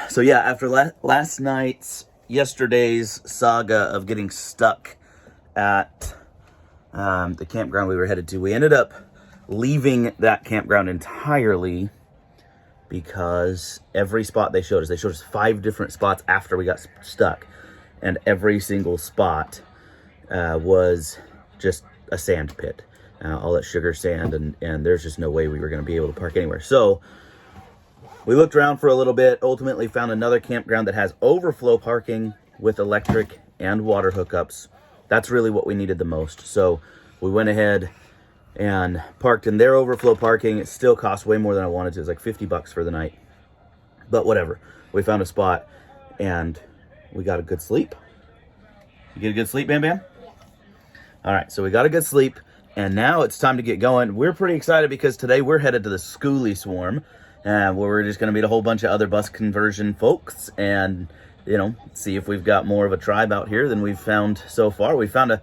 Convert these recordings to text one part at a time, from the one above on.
So yeah, after yesterday's saga of getting stuck at the campground we were headed to, we ended up leaving that campground entirely because every spot they showed us 5 different spots after we got stuck, and every single spot was just a sand pit, all that sugar sand, and there's just no way we were going to be able to park anywhere. So we looked around for a little bit, ultimately found another campground that has overflow parking with electric and water hookups. That's really what we needed the most. So we went ahead and parked in their overflow parking. It still cost way more than I wanted to. It was like $50 for the night, but whatever. We found a spot and we got a good sleep. You get a good sleep, Bam Bam? All right, so we got a good sleep, and now it's time to get going. We're pretty excited because today we're headed to the Skoolie Swarm, where we're just going to meet a whole bunch of other bus conversion folks and, you know, see if we've got more of a tribe out here than we've found so far. We found a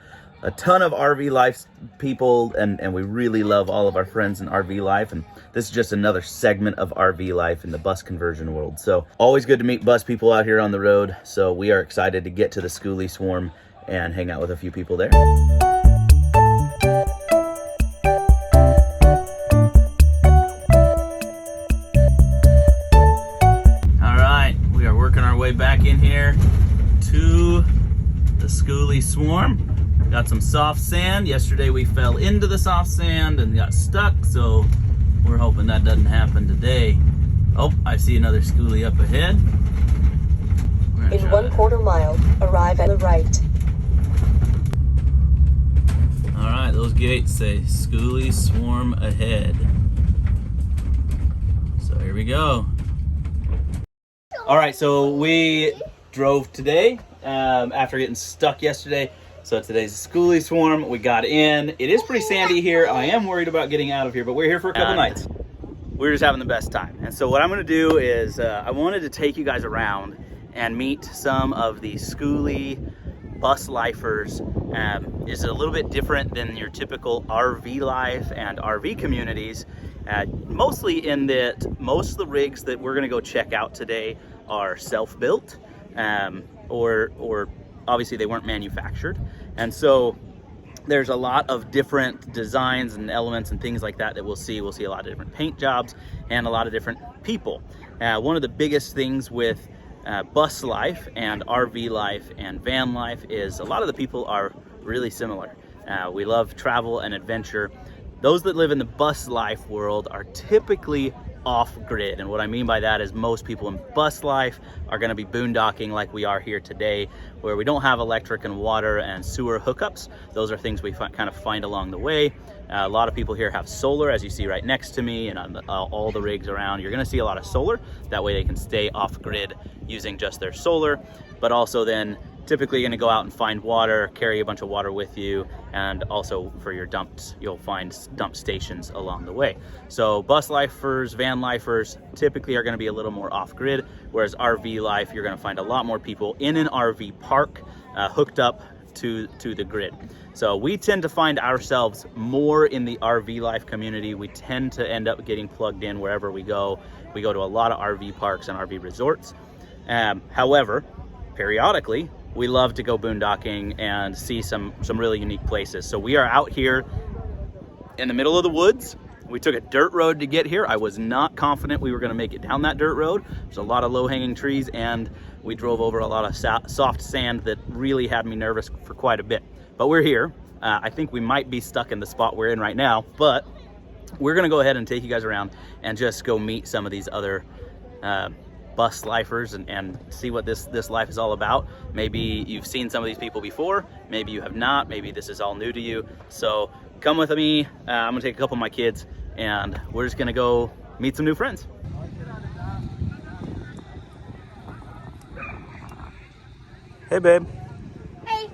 ton of RV life people, and we really love all of our friends in RV life, and this is just another segment of RV life in the bus conversion world. So always good to meet bus people out here on the road. So we are excited to get to the Skoolie Swarm and hang out with a few people there. All right, we are working our way back in here to the Skoolie Swarm. Got some soft sand. Yesterday we fell into the soft sand and got stuck, so we're hoping that doesn't happen today. Oh, I see another schooly up ahead. In 1/4 mile, arrive at the right. All right, those gates say Skoolie Swarm ahead. So here we go. All right, so we drove today after getting stuck yesterday. So today's Skoolie Swarm. We got in. It is pretty sandy here. I am worried about getting out of here, but we're here for a couple nights. We're just having the best time. And so what I'm gonna do is I wanted to take you guys around and meet some of the Skoolie bus lifers. Is a little bit different than your typical RV life and RV communities, mostly in that most of the rigs that we're gonna go check out today are self-built, or obviously they weren't manufactured. And so there's a lot of different designs and elements and things like that we'll see. We'll see a lot of different paint jobs and a lot of different people. One of the biggest things with bus life and RV life and van life is a lot of the people are really similar. We love travel and adventure. Those that live in the bus life world are typically off-grid, and what I mean by that is most people in bus life are going to be boondocking like we are here today, where we don't have electric and water and sewer hookups. Those are things we kind of find along the way. A lot of people here have solar, as you see right next to me, and on all the rigs around. You're going to see a lot of solar. That way they can stay off-grid using just their solar, but also then typically going to go out and find water, carry a bunch of water with you, and also for your dumps, you'll find dump stations along the way. So bus lifers, van lifers typically are going to be a little more off-grid, whereas RV life, you're going to find a lot more people in an RV park hooked up to the grid. So we tend to find ourselves more in the RV life community. We tend to end up getting plugged in wherever we go. We go to a lot of RV parks and RV resorts. However, periodically, we love to go boondocking and see some really unique places. So we are out here in the middle of the woods. We took a dirt road to get here. I was not confident we were gonna make it down that dirt road. There's a lot of low-hanging trees, and we drove over a lot of soft sand that really had me nervous for quite a bit. But we're here. I think we might be stuck in the spot we're in right now, but we're gonna go ahead and take you guys around and just go meet some of these other bus lifers and see what this life is all about. Maybe you've seen some of these people before, maybe you have not, maybe this is all new to you. So come with me. I'm gonna take a couple of my kids and we're just gonna go meet some new friends. Hey babe. Hey.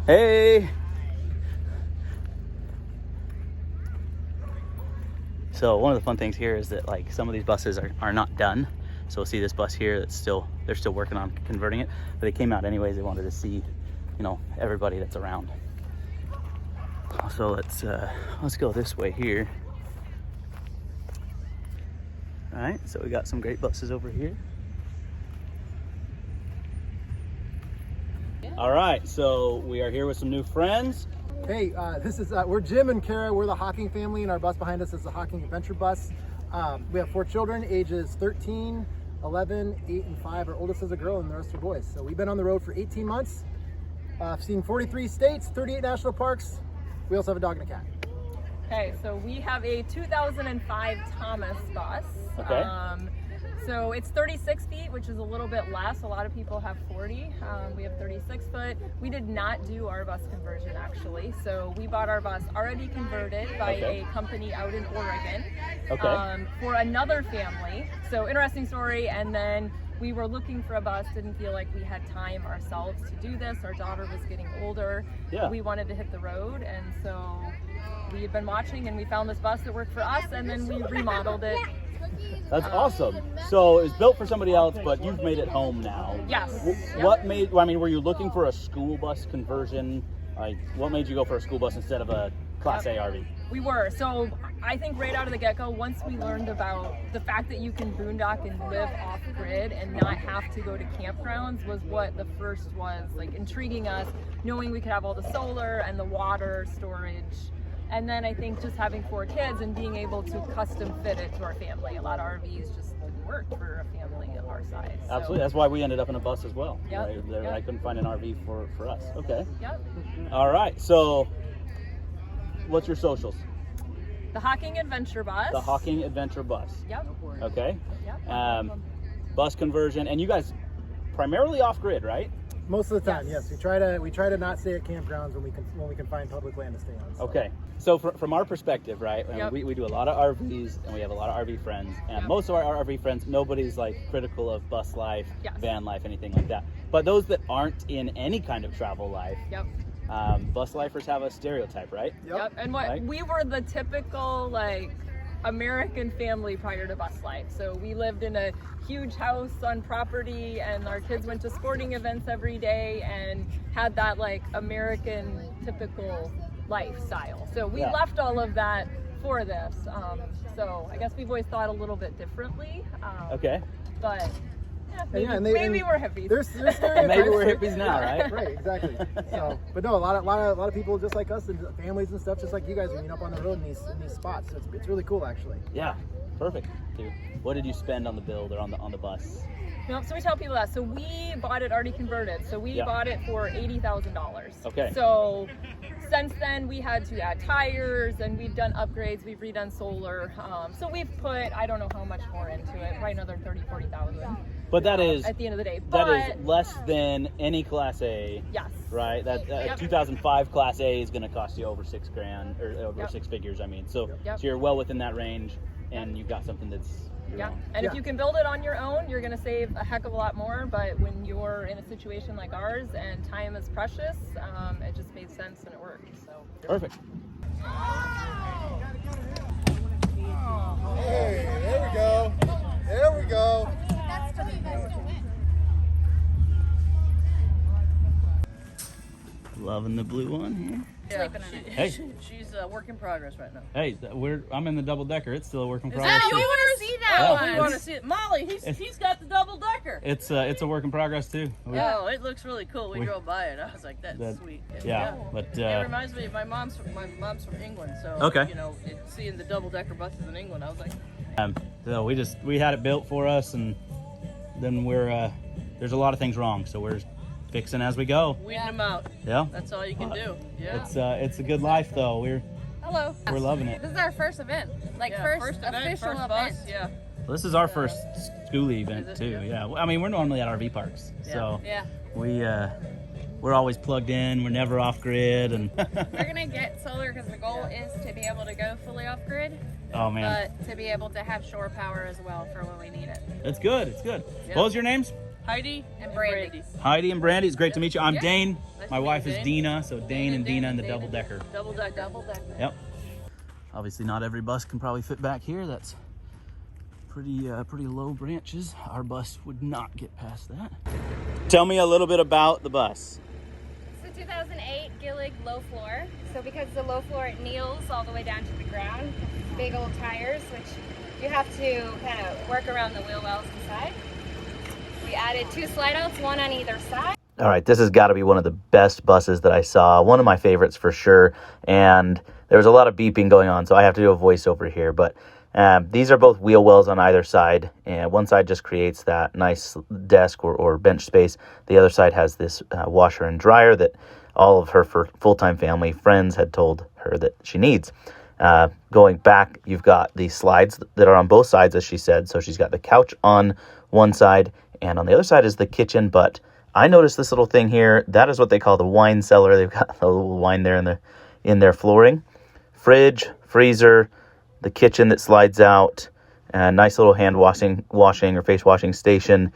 Hey. So one of the fun things here is that like some of these buses are not done. So we'll see this bus here that's they're still working on converting it, but they came out anyways. They wanted to see, you know, everybody that's around. So let's go this way here. All right, so we got some great buses over here. All right, so we are here with some new friends. Hey, we're Jim and Kara. We're the Hocking family, and our bus behind us is the Hocking Adventure Bus. We have 4 children, ages 13, 11, 8, and 5. Our oldest is a girl, and the rest are boys. So we've been on the road for 18 months. I've seen 43 states, 38 national parks. We also have a dog and a cat. Okay, so we have a 2005 Thomas bus. Okay. So it's 36 feet, which is a little bit less. A lot of people have 40. We have 36 foot. We did not do our bus conversion actually. So we bought our bus already converted by a company out in Oregon for another family. So interesting story. And then we were looking for a bus, didn't feel like we had time ourselves to do this. Our daughter was getting older. Yeah. We wanted to hit the road. And so we had been watching and we found this bus that worked for us, and then we remodeled it. That's awesome. So it was built for somebody else, but you've made it home now. Yes. What made, I mean, were you looking for a school bus conversion? Like, what made you go for a school bus instead of a Class A RV? We were. So I think right out of the get-go, once we learned about the fact that you can boondock and live off-grid and not have to go to campgrounds was what the first was, like, intriguing us, knowing we could have all the solar and the water storage. And then I think just having 4 kids and being able to custom fit it to our family. A lot of RVs just didn't work for a family of our size. So. Absolutely. That's why we ended up in a bus as well. Yep. Right? I couldn't find an RV for us. Okay. Yep. All right. So what's your socials? The Hocking Adventure Bus. The Hocking Adventure Bus. Yep. Okay. Yep. Bus conversion. And you guys primarily off-grid, right? Most of the time, yes. We try to not stay at campgrounds when we can find public land to stay on. So. Okay. So from our perspective, right, Yep. we do a lot of RVs and we have a lot of RV friends, and Yep. most of our RV friends, nobody's like critical of bus life, Yes. van life, anything like that. But those that aren't in any kind of travel life, Yep. Bus lifers have a stereotype, right? Yep. And what Right. we were the typical like American family prior to bus life. So we lived in a huge house on property, and our kids went to sporting events every day and had that like American typical lifestyle. So we left all of that for this. So I guess we've always thought a little bit differently. Okay. But maybe, and maybe we're hippies. There's stereotypes. Maybe we're hippies now, right? Right, exactly. So, but no, a lot of people just like us, and families and stuff, just like you guys, are meet up on the road in these spots. So it's really cool, actually. Yeah. Perfect. Dude, what did you spend on the build or on the bus? No, so we tell people that. So we bought it already converted. So we bought it for $80,000. Okay. So since then we had to add tires, and we've done upgrades. We've redone solar. So we've put, I don't know how much more into it, probably another 30,000, 40,000. But that is at the end of the day. That But is less than any Class A. yes. Right. That Yep. 2005 Class A is going to cost you over $6,000 or over Yep. 6 figures. I mean, so Yep. so you're well within that range, and you've got something that's your Yeah, own. and if you can build it on your own, you're going to save a heck of a lot more. But when you're in a situation like ours and time is precious, it just made sense and it worked. So Perfect. Hey, there we go. There we go. Loving the blue one here. Yeah, Hey. she's a work in progress right now. Hey, I'm in the double decker. It's still a work in Is progress. that too. yours? want to see that Yeah. We one. want to see it. Molly, he's got the double decker. It's a work in progress too. Oh, it looks really cool. We We- drove by it. I was like, that's sweet. Yeah, but It reminds me. My mom's from England, so Okay. you know, seeing the double decker buses in England, I was like, so we had it built for us, and then there's a lot of things wrong, so we're fixing as we go. weeding them out. Yeah. That's all you can do. Yeah. It's a good life though. We're loving it. This is our first event, like Yeah, first event, official first event. bus. Yeah. This is our first schooly event Is it? too. Yeah. I mean, we're normally at RV parks, so Yeah, we're always plugged in. We're never off grid, and we're gonna get solar because the goal is to be able to go fully off grid, oh man, but to be able to have shore power as well for when we need it. it's good. It's good. Yeah. What was your names? Heidi And Brandy. Heidi and Brandy. It's great to meet you. I'm Yeah. Dane. Nice My to meet wife you, is Dane. Dina. So Dane and Dina in the Dane double and- decker. Double decker. Double decker. Yep. Obviously, not every bus can probably fit back here. That's pretty low branches. Our bus would not get past that. Tell me a little bit about the bus. It's a 2008 Gillig low floor. So because the low floor, it kneels all the way down to the ground. Big old tires, which you have to kind of work around the wheel wells inside. We added 2 slide outs, one on either side. All right, this has got to be one of the best buses that I saw. One of my favorites for sure. And there was a lot of beeping going on, so I have to do a voiceover here. But these are both wheel wells on either side. And one side just creates that nice desk or bench space. The other side has this washer and dryer that all of her full-time family friends had told her that she needs. Going back, you've got the slides that are on both sides, as she said. So she's got the couch on one side, and on the other side is the kitchen. But I noticed this little thing here. That is what they call the wine cellar. They've got a little wine there in their flooring. Fridge, freezer, the kitchen that slides out, a nice little hand washing or face washing station.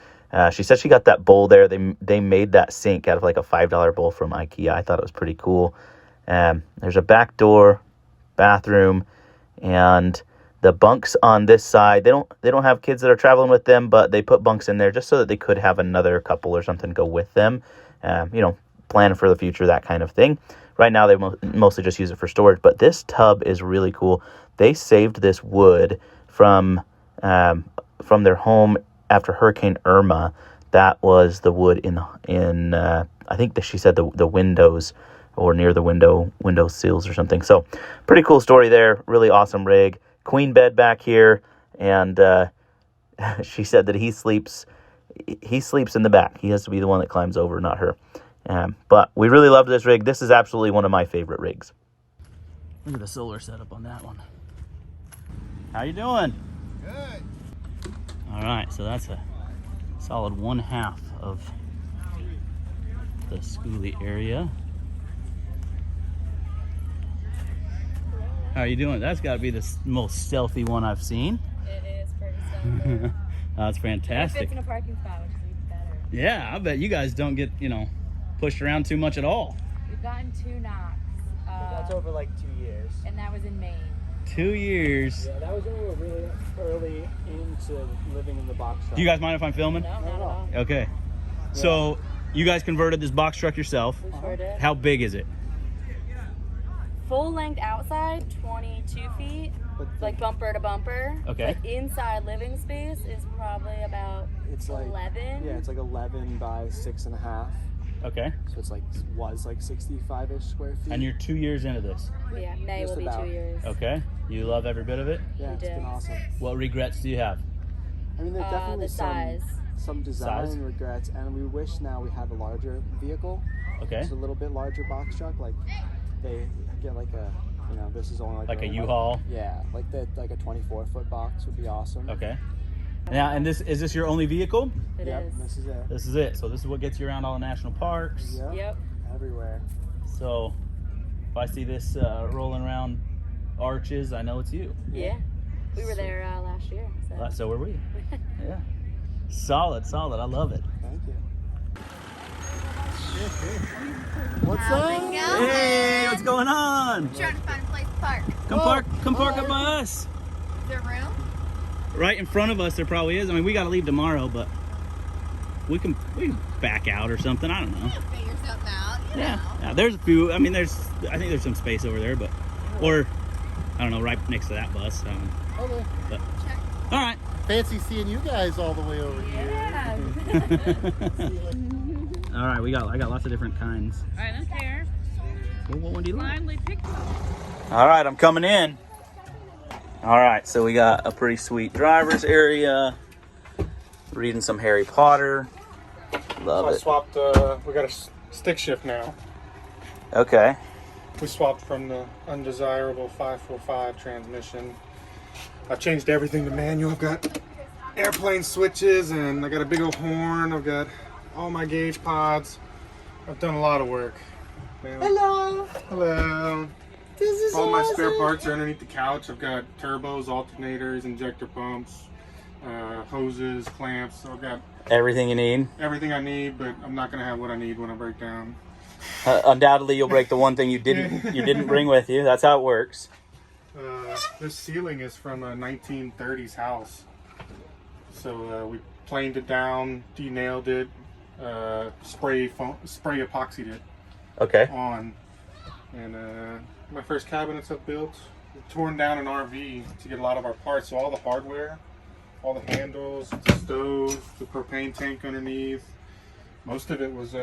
She said she got that bowl there. They made that sink out of like a $5 bowl from IKEA. I thought it was pretty cool. There's a back door, bathroom, and the bunks on this side. They don't have kids that are traveling with them, but they put bunks in there just so that they could have another couple or something go with them. Plan for the future, that kind of thing. Right now, they mostly just use it for storage, but this tub is really cool. They saved this wood from their home after Hurricane Irma. That was the wood in I think that she said the windows or near the window sills or something. So pretty cool story there. Really awesome rig. Queen bed back here, and she said that he sleeps in the back. He has to be the one that climbs over, not her. But we really love this rig. This is absolutely one of my favorite rigs. Look at the solar setup on that one. How you doing? Good. All right, so that's a solid 1/2 of the Skoolie area. How are you doing? That's got to be the most stealthy one I've seen. It is pretty stealthy. That's It fantastic. fits in a parking spot, which is even better. Yeah, I bet you guys don't get, pushed around too much at all. We've gotten 2 knocks. That's over like 2 years. And that was in Maine. 2 years. Yeah, that was when we were really early into living in the box truck. Do you guys mind if I'm filming? No, not at all. Okay. So you guys converted this box truck yourself. We sure did. How big is it? Full length outside, 22 feet, like bumper to bumper. Okay. But inside living space is probably about It's like 11. Yeah, it's like 11 by 6.5. Okay. So it's like 65-ish square feet. And you're 2 years into this. Yeah, May Just will be about. 2 years. Okay. You love every bit of it? yeah, it's do. been awesome. What regrets do you have? I mean, there's definitely The size. some design Size? regrets, and we wish now we had a larger vehicle. Okay. Just a little bit larger box truck, like they get like a, this is only Like a U-Haul? Yeah, like a 24-foot box would be awesome. Okay. Now, and is this your only vehicle? It Yep, is. this is it. This is it. So this is what gets you around all the national parks. Yep. Yep. Everywhere. So if I see this rolling around arches, I know it's you. Yeah. We were there last year. So. So were we. Yeah. Solid. I love it. Thank you. What's up? Hey, what's going on? Trying to find a place to park. Come park up by us. Is there room? Right in front of us there probably is. I mean, we got to leave tomorrow, but we can back out or something. I don't know. Figure something out. You know. Yeah, there's a few. I mean, I think there's some space over there, but or I don't know, right next to that bus. Okay. But all right. Fancy seeing you guys all the way over here. All right, I got lots of different kinds. I don't care. Well, what one do you like? Blindly pick one. All right, I'm coming in. All right, so we got a pretty sweet driver's area. Reading some Harry Potter. Love I it. swapped, we got a stick shift now. Okay. We swapped from the undesirable 545 transmission. I've changed everything to manual. I've got airplane switches and I got a big old horn. I've got all my gauge pods. I've done a lot of work. Man. Hello. Hello. This is All my awesome. spare parts are underneath the couch. I've got turbos, alternators, injector pumps, hoses, clamps. So I've got Everything you need. everything I need, but I'm not gonna have what I need when I break down. Undoubtedly, you'll break the one thing you didn't bring with you. That's how it works. This ceiling is from a 1930s house. So we planed it down, de-nailed it, spray epoxied it. Okay. on. And my first cabinets I've built, torn down an RV to get a lot of our parts. So all the hardware, all the handles, the stove, the propane tank underneath, most of it was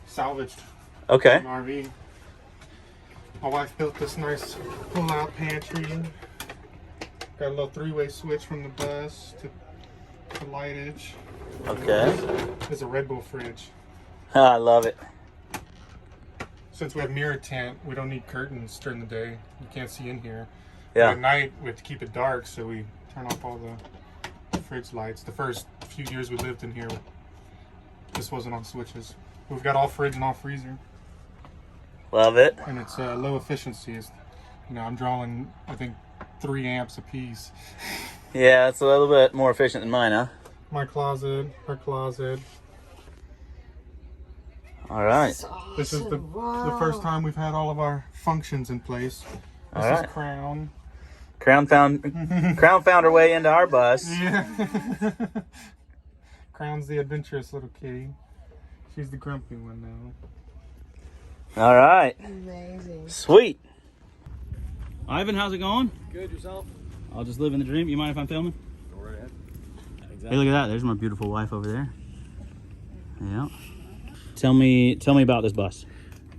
salvaged. Okay. An RV. My wife built this nice pull-out pantry. Got a little three-way switch from the bus to lightage. Okay. There's a Red Bull fridge. I love it. Since we have mirror tent, we don't need curtains during the day. You can't see in here. Yeah. But at night, we have to keep it dark, so we turn off all the fridge lights. The first few years we lived in here, this wasn't on switches. We've got all fridge and all freezer. Love it. And it's low efficiency. It's, you know, I'm drawing, I think, 3 amps a piece. Yeah, it's a little bit more efficient than mine, huh? My closet, her closet. All right. This is the first time we've had all of our functions in place. This All right. is Crown. Crown found her way into our bus. Yeah. Crown's the adventurous little kitty. She's the grumpy one now. All right. Amazing. Sweet. Ivan, how's it going? Good, yourself? I'll just live in the dream. You mind if I'm filming? Go right ahead. Hey, look at that. There's my beautiful wife over there. Yeah. Tell me about this bus.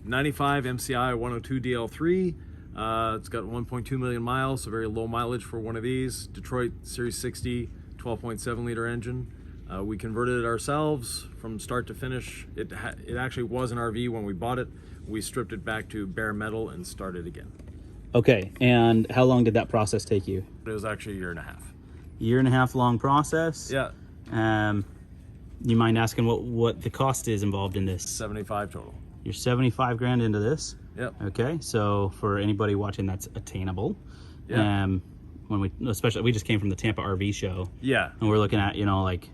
95 MCI 102 DL3. It's got 1.2 million miles, so very low mileage for one of these. Detroit Series 60, 12.7 liter engine. We converted it ourselves from start to finish. It actually was an RV when we bought it. We stripped it back to bare metal and started again. Okay, and how long did that process take you? It was actually a 1.5 years. Year and a half long process. Yeah. You mind asking what the cost is involved in this? 75 total. You're 75 grand into this. Yep. Okay, so for anybody watching, that's attainable. Yeah. Especially we just came from the Tampa RV show. Yeah. And we're looking at, like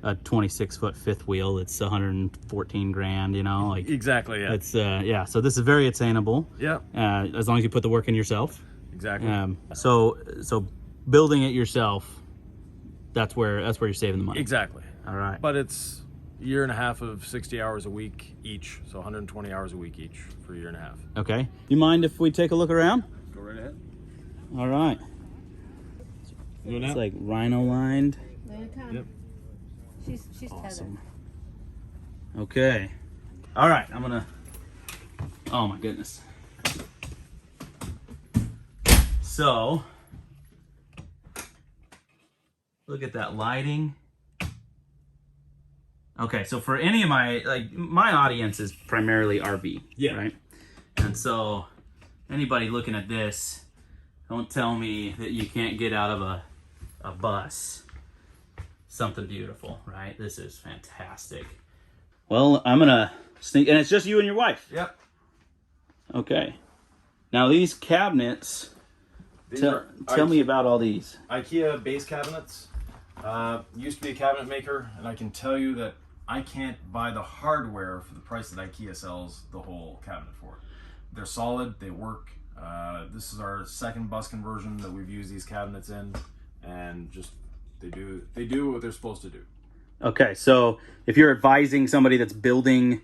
a 26-foot fifth wheel. It's 114 grand, like Exactly, yeah. it's yeah, so this is very attainable. Yeah. As long as you put the work in yourself. Exactly. So building it yourself, that's where you're saving the money. Exactly. All right. But it's a 1.5 years of 60 hours a week each, so 120 hours a week each for a 1.5 years. Okay. You mind if we take a look around? Go right ahead. All right. Go It's like rhino lined. Yep. She's Awesome. Okay. All right. Oh my goodness. So, look at that lighting. Okay, so for any of my audience is primarily RV, Yeah. right? And so anybody looking at this, don't tell me that you can't get out of a bus something beautiful, right? This is fantastic. Well, I'm gonna sneak, and it's just you and your wife. Yep. Okay. Now these cabinets, tell me about all these. IKEA base cabinets. Used to be a cabinet maker, and I can tell you that I can't buy the hardware for the price that IKEA sells the whole cabinet for. They're solid, they work. This is our second bus conversion that we've used these cabinets in, and just they do what they're supposed to do. Okay, so if you're advising somebody that's building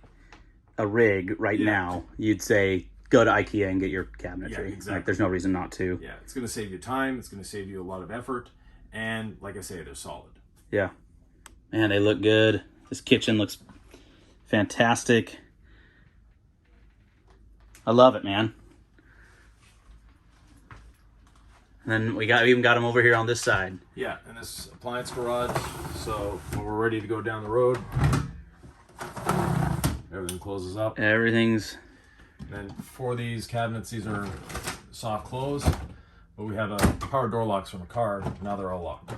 a rig right now, you'd say go to IKEA and get your cabinetry. Yeah, exactly. Like, there's no reason not to. Yeah, it's going to save you time. It's going to save you a lot of effort, and like I say, they're solid. Yeah, man, they look good. This kitchen looks fantastic. I love it, man. And then we even got them over here on this side. Yeah, and this appliance garage. So when we're ready to go down the road, everything closes up. Everything's. And then for these cabinets, these are soft close, but we have a power door locks from a car. Now they're all locked.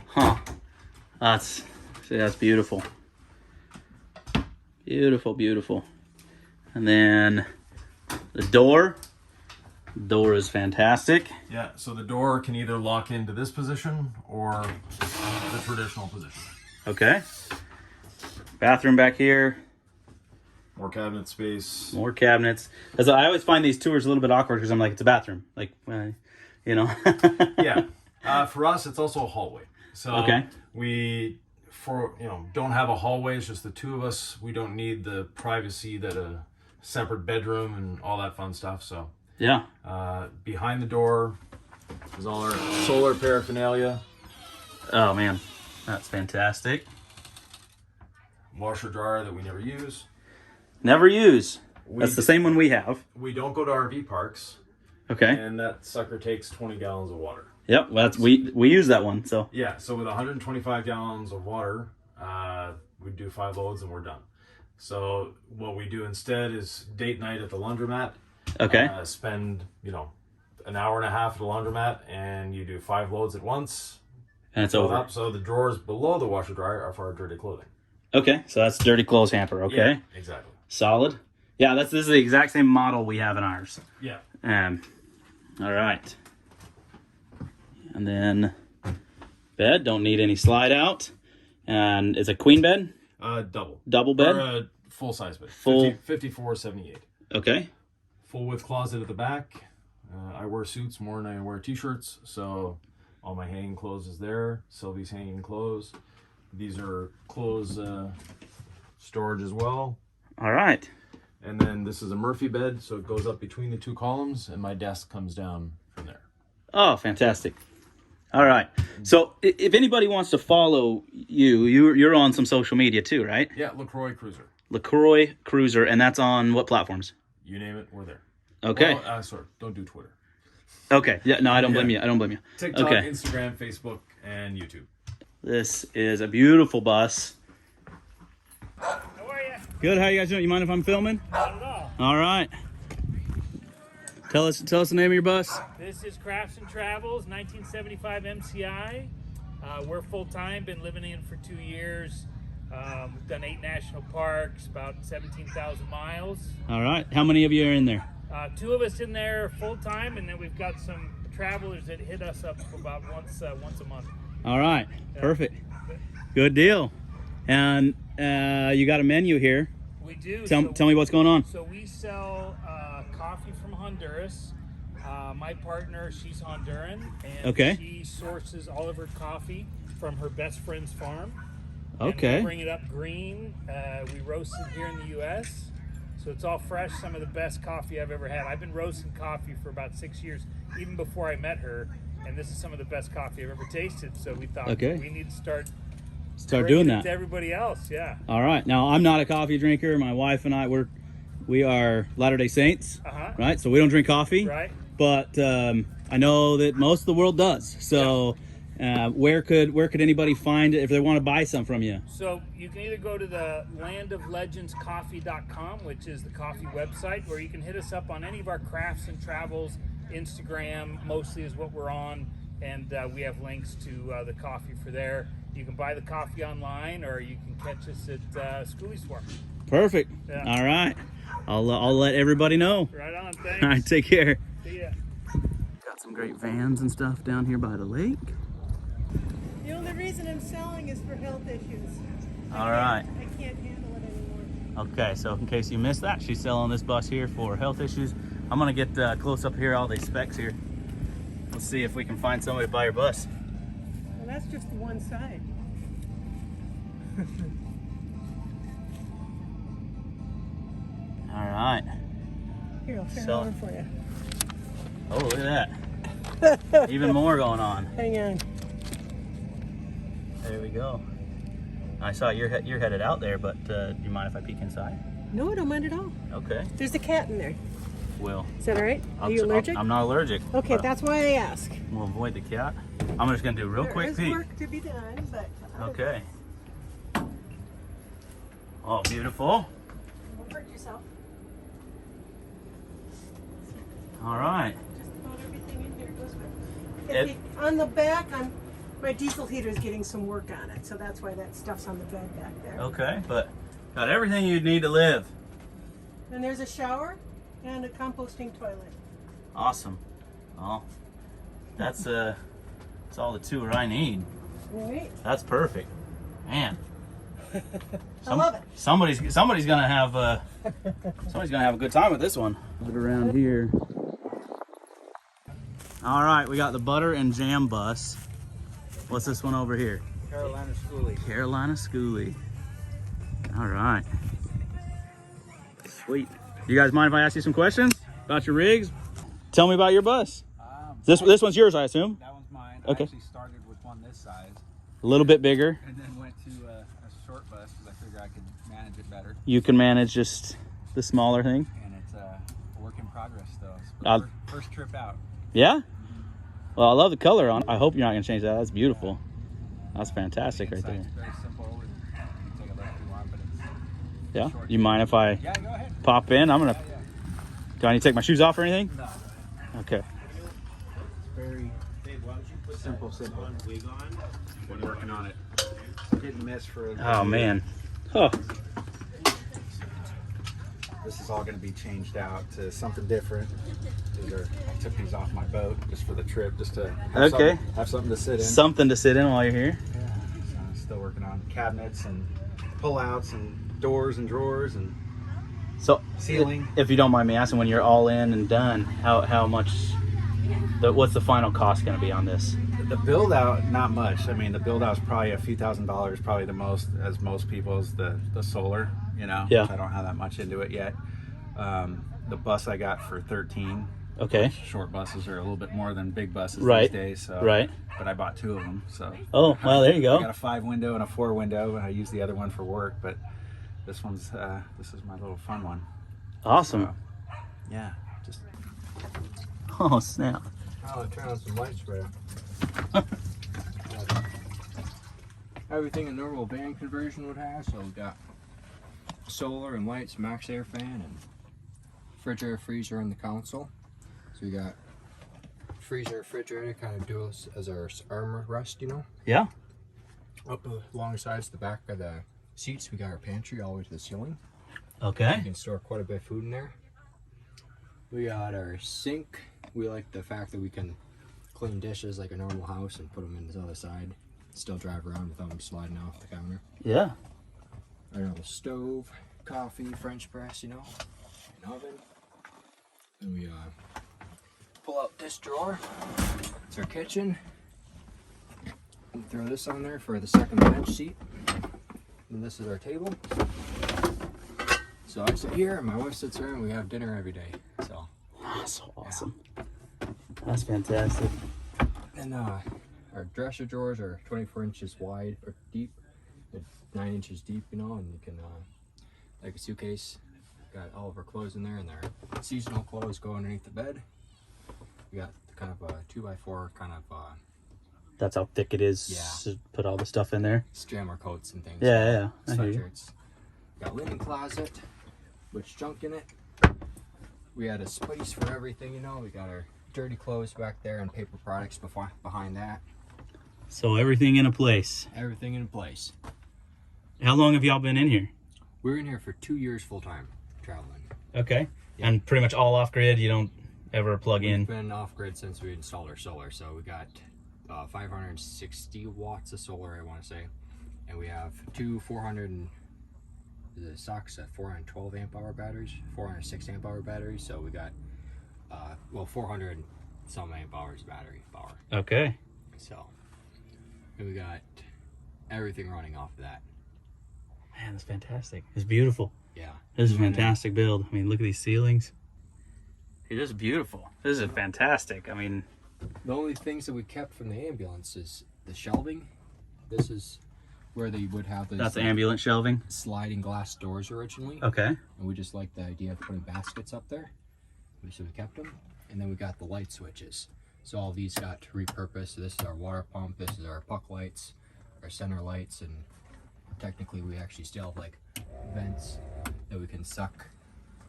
Huh. That's beautiful. Beautiful, beautiful. And then the door is fantastic. Yeah, so the door can either lock into this position or the traditional position. Okay. Bathroom back here. More cabinet space. More cabinets. As I always find these tours a little bit awkward because I'm like, it's a bathroom. Like, Yeah. For us, it's also a hallway. So okay. we for, you know, don't have a hallway. It's just the two of us. We don't need the privacy that a separate bedroom and all that fun stuff. So yeah. Behind the door is all our solar paraphernalia. Oh man, that's fantastic. Washer dryer that we never use. Never use. That's the same one we have. We don't go to RV parks. Okay. And that sucker takes 20 gallons of water. Yep, well, that's we use that one. So yeah, so with 125 gallons of water, we do 5 loads and we're done. So what we do instead is date night at the laundromat. Okay. Spend, you know, an hour and a half at the laundromat, and you do 5 loads at once. And it's over. So the drawers below the washer dryer are for our dirty clothing. Okay, so that's dirty clothes hamper. Okay. Yeah, exactly. Solid. Yeah, this is the exact same model we have in ours. Yeah. All right. And then bed, don't need any slide out. And it's a queen bed? Double. Double bed? Or a full size bed. Full. 54.78. Okay. Full width closet at the back. I wear suits more than I wear t-shirts, so all my hanging clothes is there. Sylvie's hanging clothes. These are clothes storage as well. All right. And then this is a Murphy bed, so it goes up between the 2 columns, and my desk comes down from there. Oh, fantastic. All right. So if anybody wants to follow you're on some social media too, right? Yeah, LaCroix Cruiser. LaCroix Cruiser, and that's on what platforms? You name it, we're there. Okay. Well, sorry, don't do Twitter. Okay. Yeah, no, I don't blame you. I don't blame you. TikTok, okay. Instagram, Facebook, and YouTube. This is a beautiful bus. How are you? Good. How you guys doing? You mind if I'm filming? Not at all. All right. Tell us the name of your bus. This is Crafts and Travels, 1975 MCI. We're full-time, been living in for 2 years. We've done 8 national parks, about 17,000 miles. All right. How many of you are in there? 2 of us in there full-time, and then we've got some travelers that hit us up for about once a month. All right. Perfect. Good deal. And you got a menu here. We do. Tell me what's going on. So we sell coffee from Honduras. My partner, she's Honduran, and okay. she sources all of her coffee from her best friend's farm. Okay. And we bring it up green. We roast it here in the U.S., so it's all fresh. Some of the best coffee I've ever had. I've been roasting coffee for about 6 years, even before I met her, and this is some of the best coffee I've ever tasted. So we thought we need to start doing that to everybody else. Yeah. All right. Now I'm not a coffee drinker. My wife and I we are Latter-day Saints, right? So we don't drink coffee, right? But I know that most of the world does. So where could anybody find it if they want to buy some from you? So you can either go to the landoflegendscoffee.com, which is the coffee website, or you can hit us up on any of our Crafts and Travels. Instagram mostly is what we're on, and we have links to the coffee for there. You can buy the coffee online, or you can catch us at Skoolie Swarm. Perfect. Yeah. All right. I'll let everybody know. Right on. Thanks. All right. Take care. See ya. Got some great vans and stuff down here by the lake. The only reason I'm selling is for health issues. All right. I can't handle it anymore. Okay, so in case you missed that, she's selling this bus here for health issues. I'm gonna get close up here, all these specs here. Let's see if we can find somebody to buy your bus. Well, that's just one side. All right. Here, I'll turn it on for you. Oh, look at that. Even more going on. Hang on. There we go. I saw you're headed out there, but do you mind if I peek inside? No, I don't mind at all. Okay. There's a cat in there. Will. Is that all right? Are you allergic? I'm not allergic. Okay, that's why I ask. We'll avoid the cat. I'm just gonna do a real quick peek. There is work to be done, but... Okay. Oh, beautiful. Don't hurt yourself. All right. Just about everything in here goes with it. On the back, my diesel heater is getting some work on it, so that's why that stuff's on the bed back there. Okay, but got everything you'd need to live. And there's a shower and a composting toilet. Awesome. Well, that's all the tour I need. Right. That's perfect, man. I love it. Somebody's gonna have a good time with this one. Look around here. All right, we got the butter and jam bus. What's this one over here? Carolina Schooly. Carolina Schooly. All right. Sweet. You guys mind if I ask you some questions about your rigs? Tell me about your bus. This one's yours, I assume? That one's mine. Okay. I actually started with one this size. A little bit bigger. And then went to a short bus because I figured I could manage it better. You can manage just the smaller thing. And it's a work in progress though. It's first trip out. Yeah? Well, I love the color on it. I hope you're not going to change that. That's beautiful. That's fantastic right there. It's very simple. And you can take a look if you want, but it's Yeah? short. You mind if I Yeah, go ahead. pop in? I'm going to... Do I need to take my shoes off or anything? No. Okay. It's very simple. Been working on it. Hit and miss for Oh, man. Oh. This is all going to be changed out to something different. I took these off my boat just for the trip, just to have, have something to sit in. Something to sit in while you're here. Yeah. So I'm still working on cabinets and pull-outs and doors and drawers and So, ceiling. If you don't mind me asking, when you're all in and done, how much... what's the final cost going to be on this? The build out, not much. I mean, the build out is probably a few $1,000s, probably the most, as most people's, the solar, you know. Yeah. I don't have that much into it yet. The bus I got for 13. Okay. Short buses are a little bit more than big buses Right. these days. So, Right. But I bought 2 of them. So. Oh, well, there you go. I got a 5 window and a 4 window, and I use the other one for work. But this one's this is my little fun one. Awesome. So, yeah. Just. Oh, snap. I'll turn on some lights for you. Everything a normal van conversion would have, so we got solar and lights, max air fan, and refrigerator, freezer in the console. So we got freezer, refrigerator, kind of do as our armor rest, you know. Yeah. Up alongside the back of the seats, we got our pantry all the way to the ceiling. Okay. You can store quite a bit of food in there. We got our sink. We like the fact that we can clean dishes like a normal house and put them in this other side. Still drive around without them sliding off the counter. Yeah. Our little stove, coffee, French press, you know, an oven. And we pull out this drawer. It's our kitchen. We throw this on there for the second bench seat. And this is our table. So I sit here and my wife sits there and we have dinner every day. So that's so awesome. Yeah. That's fantastic. And our dresser drawers are 24 inches wide or deep, 9 inches deep, you know, and you can like a suitcase. Got all of our clothes in there, and their seasonal clothes go underneath the bed. We got kind of a 2x4 kind of. That's how thick it is. Yeah. To put all the stuff in there. Strammer coats and things. Yeah, yeah. Sweatshirts. Got linen closet, with junk in it. We had a space for everything, you know. We got our dirty clothes back there and paper products behind that. So everything in a place. Everything in place. How long have y'all been in here? We're in here for 2 years full time traveling. Okay. Yeah. And pretty much all off grid. You don't ever plug in. We've been off grid since we installed our solar. So we got 560 watts of solar, I want to say, and we have two 400 and the stocks at 412 amp hour batteries, 406 amp hour batteries. So we got 400 some amp hours battery power. Okay. So and we got everything running off of that. Man, that's fantastic. It's beautiful. Yeah. This is a fantastic build. I mean, look at these ceilings. It is beautiful. This is fantastic. I mean, the only things that we kept from the ambulance is the shelving. This is where they would have those. That's ambulance shelving. Sliding glass doors originally. Okay. And we just liked the idea of putting baskets up there. So we kept them. And then we got the light switches. So all these got repurposed. So this is our water pump. This is our puck lights, our center lights, and technically we actually still have like vents that we can suck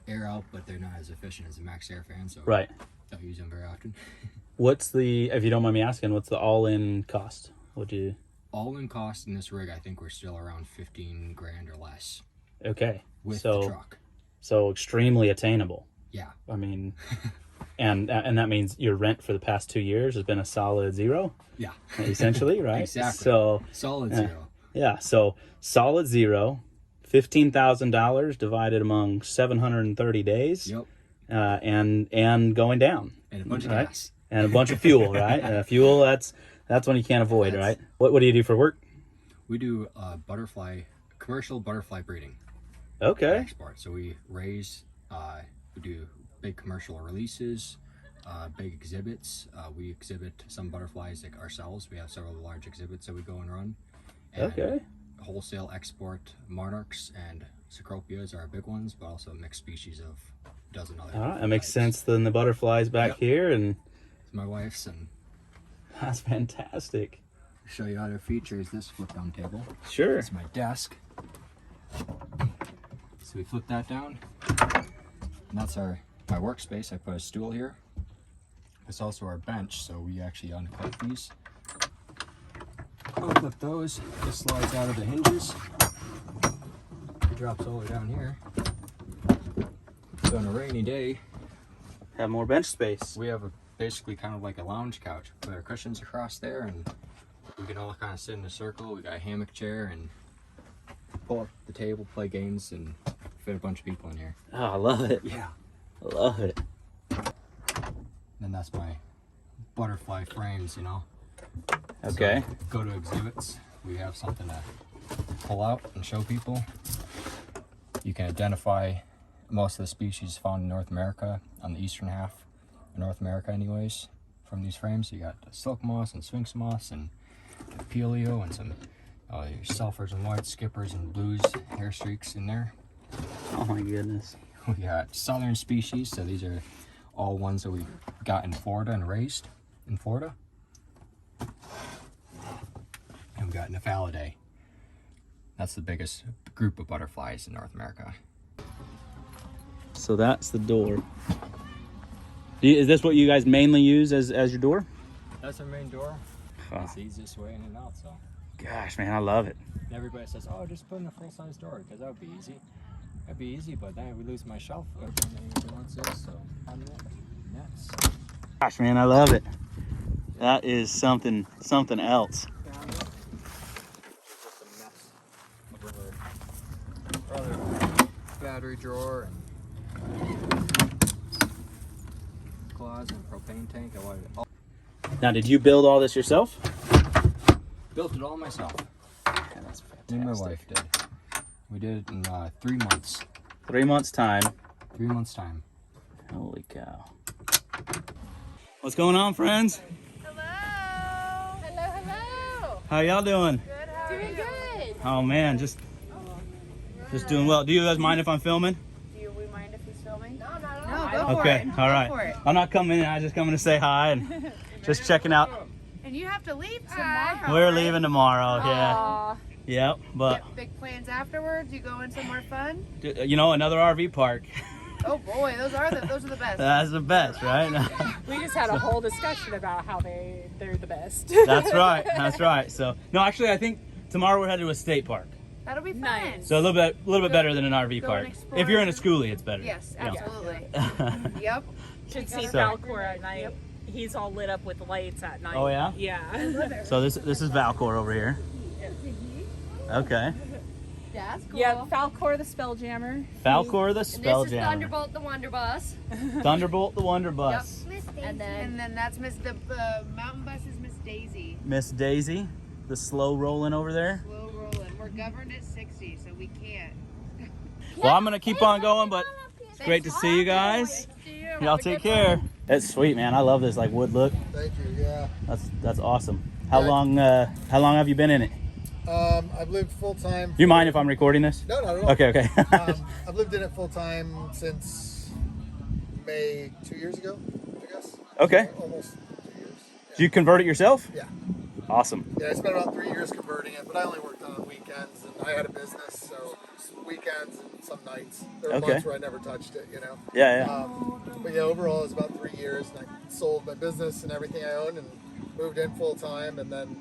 air out, but they're not as efficient as a max air fan. So right. Don't use them very often. What's the, if you don't mind me asking, what's the all-in cost? Would you? All-in cost in this rig, I think we're still around 15 grand or less. Okay. With the truck. So extremely attainable. Yeah. I mean, and that means your rent for the past 2 years has been a solid zero. Yeah. Essentially, right? Exactly. So solid zero. Yeah. So solid zero, $15,000 divided among 730 days. Yep. And going down. And a bunch of right? gas. And a bunch of fuel, right? Fuel, that's one you can't avoid, right? What do you do for work? We do commercial butterfly breeding. Okay. Export. So we raise, we do big commercial releases, big exhibits. We exhibit some butterflies like ourselves. We have several large exhibits that we go and run. And okay. Wholesale export monarchs and cecropias are our big ones, but also mixed species of a dozen other. All right, that makes sense. Then the butterflies back here, and it's my wife's, and that's fantastic. Show you other features. This flip down table. Sure. It's my desk. So we flip that down, and that's my workspace. I put a stool here. It's also our bench, so we actually unclip these. Unclip those. This slides out of the hinges. It drops all the way down here. So on a rainy day, have more bench space. We have basically kind of like a lounge couch. Put our cushions across there, and we can all kind of sit in a circle. We got a hammock chair and pull up the table, play games, and fit a bunch of people in here. Oh, I love it. Yeah. I love it. Then that's my butterfly frames, you know. Okay. So go to exhibits. We have something to pull out and show people. You can identify most of the species found in North America, on the eastern half of North America anyways, from these frames. You got silk moss and sphinx moss and peleo and some your sulfurs and whites, skippers and blues, hair streaks in there. Oh my goodness. We got southern species, so these are all ones that we got in Florida and raised in Florida. And we got Nephalidae. That's the biggest group of butterflies in North America. So that's the door. Is this what you guys mainly use as your door? That's our main door. That's the easiest way in and out, so. Gosh, man, I love it. And everybody says, oh, just put in a full-size door, because that would be easy. That'd be easy, but then we lose my shelf. Nets. Gosh, man, I love it. That is something else. Battery drawer and closet and propane tank. I wanted it all. Now, did you build all this yourself? Built it all myself. Yeah, that's fantastic. Me and my wife did. We did it in 3 months. 3 months time. 3 months time. Holy cow. What's going on, friends? Hello. Hello, hello. How y'all doing? Good, how are you? Doing good. Oh man, just doing well. Do you guys mind if I'm filming? Do we mind if he's filming? No, not at all. No, go for Okay, it. all Go right. for it. I'm not coming in, I'm just coming to say hi and just checking out. And you have to leave tomorrow. We're right? leaving tomorrow, yeah. Aw. Yep, but Big plans afterwards? You going somewhere fun? you know, another RV park. Oh boy, those are the best. That's the best, right? We just had a whole discussion about how they're the best. That's right, that's right. So, no, actually, I think tomorrow we're headed to a state park. That'll be fun. Nice. So a little bit better than an RV Go park. and explore. If you're in a schoolie, it's better. Yes, you know. absolutely. Yep. Should see So- Falcor at night. He's all lit up with lights at night. Oh, yeah? Yeah. So this is Valcor over here. Okay. That's cool. Yeah, Falcor the Spelljammer. Falcor the And this is Spelljammer. Thunderbolt the Wonder Bus. Thunderbolt the Wonder Bus. And then that's the mountain bus is Miss Daisy. Miss Daisy, the slow rolling over there. Slow rolling. We're governed at 60, so we can't. Well, I'm gonna keep on going, but it's great to see you guys. Y'all take care. That's sweet, man. I love this like wood look. Thank you. Yeah. That's awesome. How long have you been in it? I've lived full time. Do you mind if I'm recording this? No, not at all. Okay. I've lived in it full time since May 2 years ago, I guess. Okay. Almost 2 years. Did you convert it yourself? Yeah. Awesome. Yeah, I spent about 3 years converting it, but I only worked on weekends, and I had a business, so weekends and some nights. There were Okay. months where I never touched it, you know. Yeah. But yeah, overall, it was about 3 years, and I sold my business and everything I owned, and moved in full time, and then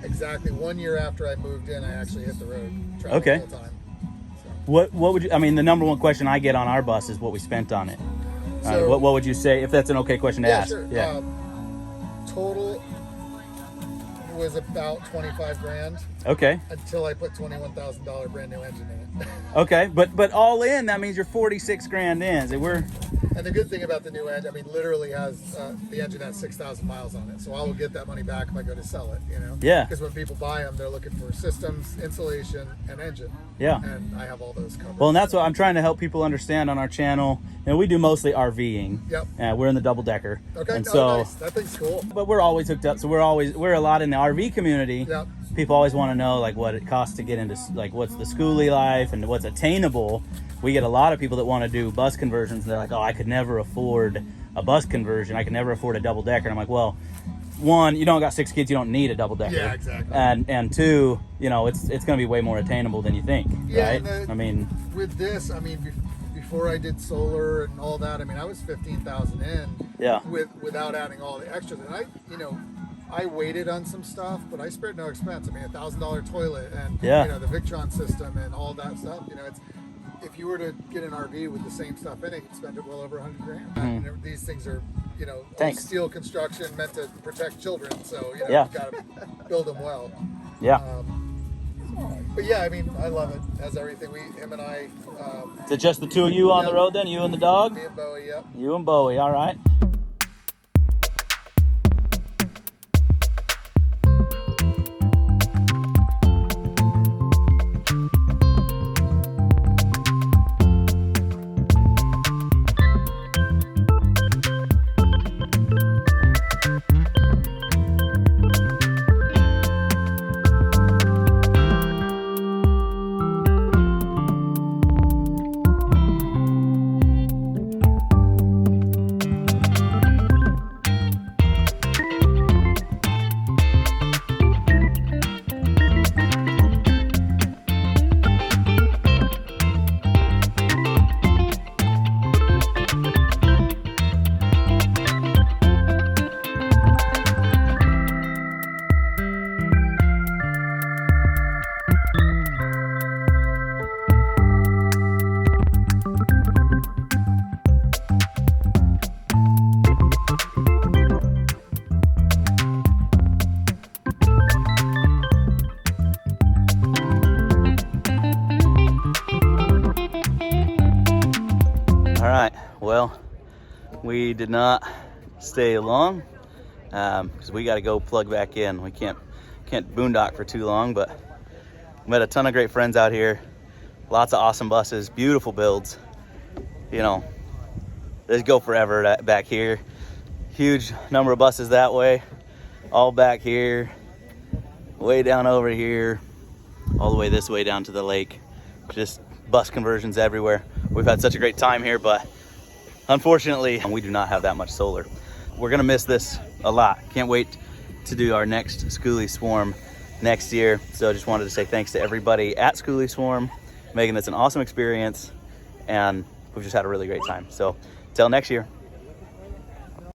exactly 1 year after I moved in, I actually hit the road, traveling Okay. full time. What would you? I mean, the number one question I get on our bus is what we spent on it. So- what would you say if that's an okay question to ask? Sure. Yeah. Total was about 25 grand. Okay. Until I put $21,000 brand new engine in it. Okay, but all in, that means you're 46 grand in. So And the good thing about the new engine, I mean, literally has the engine has 6,000 miles on it, so I will get that money back if I go to sell it. You know. Yeah. Because when people buy them, they're looking for systems, insulation, and engine. Yeah. And I have all those covered. Well, and that's what I'm trying to help people understand on our channel. And we do mostly RVing. Yep. We're in the double decker. Okay. And so, nice. That thing's cool. But we're always hooked up. So we're a lot in the RV community. Yep. People always want to know like what it costs to get into like what's the schooly life and what's attainable. We get a lot of people that want to do bus conversions. And they're like, oh, I could never afford a bus conversion. I could never afford a double decker. And I'm like, well, one, you don't got 6 kids, you don't need a double decker. Yeah, exactly. And two, you know, it's going to be way more attainable than you think. Yeah. Right? I mean, with this, I mean, before I did solar and all that, I mean, I was 15,000 in. Yeah. Without adding all the extras, and I waited on some stuff, but I spared no expense. I mean, $1,000 toilet and the Victron system and all that stuff. You know, it's if you were to get an RV with the same stuff in it, you'd spend it well over $100 grand. Mm-hmm. And these things are, Thanks. steel construction meant to protect children, so you've got to build them well. Yeah. But yeah, I mean, I love it. It has everything. Him and I. Is it just the two of you on the road then? You and the dog? Me and Bowie, yep. You and Bowie, all right. All right, well, we did not stay long because we got to go plug back in. We can't boondock for too long, but we met a ton of great friends out here. Lots of awesome buses, beautiful builds. You know, they go forever back here. Huge number of buses that way, all back here, way down over here, all the way this way down to the lake. Just bus conversions everywhere. We've had such a great time here, but unfortunately, we do not have that much solar. We're gonna miss this a lot. Can't wait to do our next Skoolie Swarm next year. So I just wanted to say thanks to everybody at Skoolie Swarm, making this an awesome experience, and we've just had a really great time. So till next year.